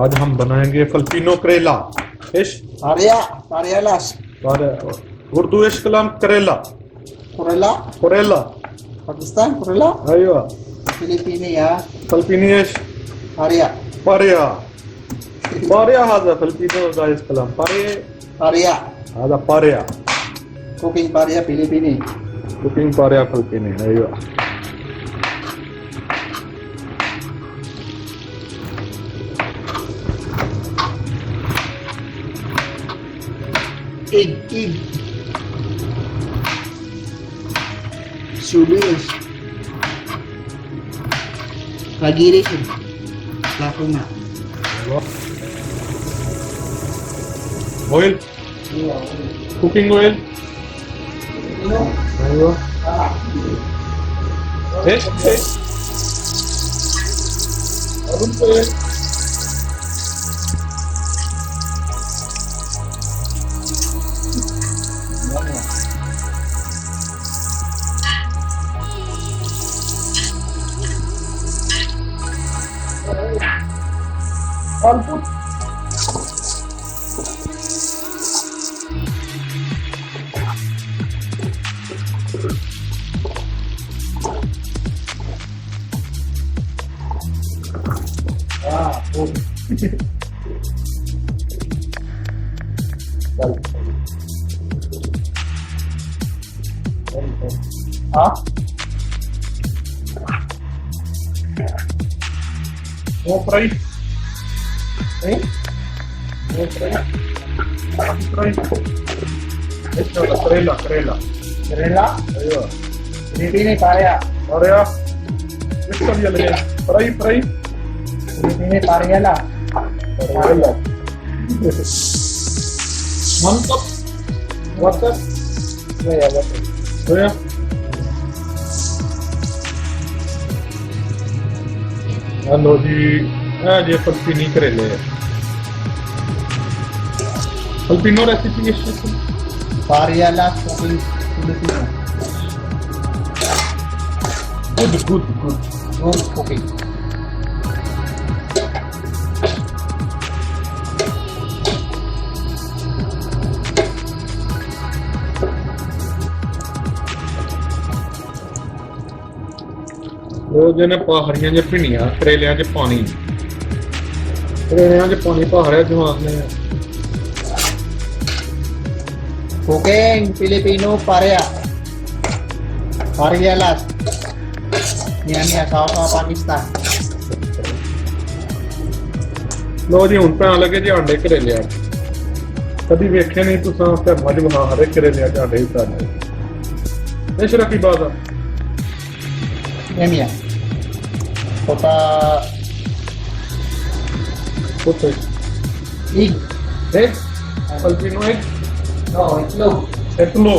आज हम बनाएंगे फिलिपिनो करेला. ايش؟ Paria, parialas, उर्दू ايش كلام करेला. kurela, करेला. Pakistan, kurela, ايوه. Filipino ya, فلبيني ايش؟ paria, باريا. باريا هذا فلبينو جايز كلام. paria, هذا باريا. cooking paria Filipino. Cooking باريا فلبيني. ايوه. Egg, sulis, kagiris, lakuna. Oil. Cooking oil. ايوه. ايش؟ ايش؟ अरुण ऑयल. Huh? वो फ्राई. Eh? वो fry. Fry. ايش هذا كريلا كريلا. Kurela, ايوه. Filipino paria, और यार ايش كم يلا fry fry. Filipino pariala, كريلا. منطق. واتر. ya betul. ويا. Hello जी. ये फिलिपिनी करेले. Filipino recipe है. Pariala cooking Filipino, good. good cooking. ਉਹ ਜਿਹਨੇ ਹਰੀਆਂ ਜਿਹੀਆਂ ਭਿੰਡੀਆਂ ਕਰੇਲਿਆਂ 'ਚ ਪਾਣੀ. ਕਰੇਲਿਆਂ 'ਚ ਪਾਣੀ ਪਾ ਰਿਹਾ ਜਵਾਨ ਨੇ. Cooking Filipino paria, parialas. Yan sama Pakistan. ਲੋ ਜੀ ਹੁਣ ਤਾਂ ਲੱਗੇ ਜੀ ਆਂਡੇ ਕਰੇਲਿਆਂ 'ਚ. ਕਦੀ ਵੇਖਿਆ ਨਹੀਂ ਤੁਸੀਂ ਤੇ ਮੱਝ ਬਣਾ ਹਰੇ ਕਰੇਲਿਆਂ 'ਚ ਆਂਡੇ ਹੀ ਪਾਣੇ. ਇਹ ਸ਼ਰਾ ਕੀ ਬਾਤ ਆ. Yan ya. Kota ਉੱਥੇ egg. ਇਹ ਫਿਲਿਪੀਨੋ ਇਹ No, itlog. ਇਤਲੋ.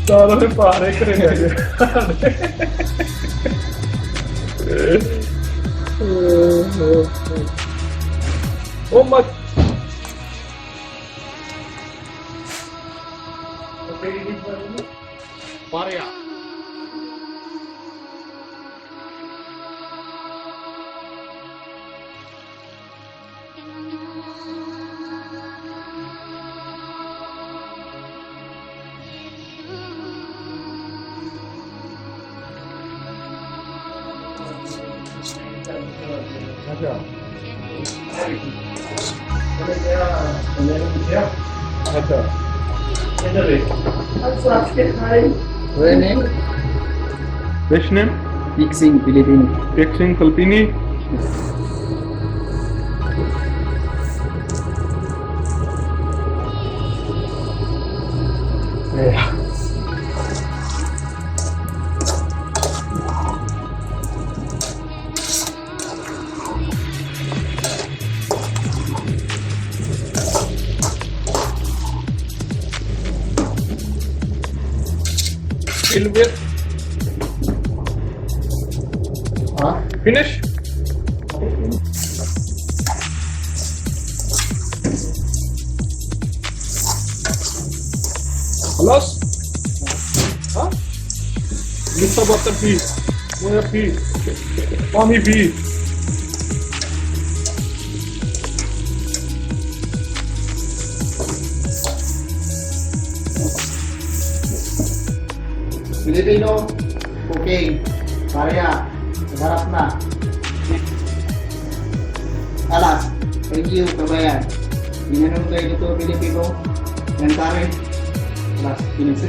ਸਾਰੇ ਪਾਰੇ ਕਰੇਲਿਆਂ 'ਚ. ਉਹ ਮਤ. ਪਾਰਿਆ. अच्छा. अच्छा. Which name? Fixing Filipino. Fixing Filipini. Yeah. Fill with. Huh? Finish. خلاص. ها. sa water pee. Moya pee. Pani pee. Filipino cooking. Karya. Masarap na. Alas. Thank you, kabayan. Ginanong kayo dito, Filipino. Yan kare. Alas. Pinagsit.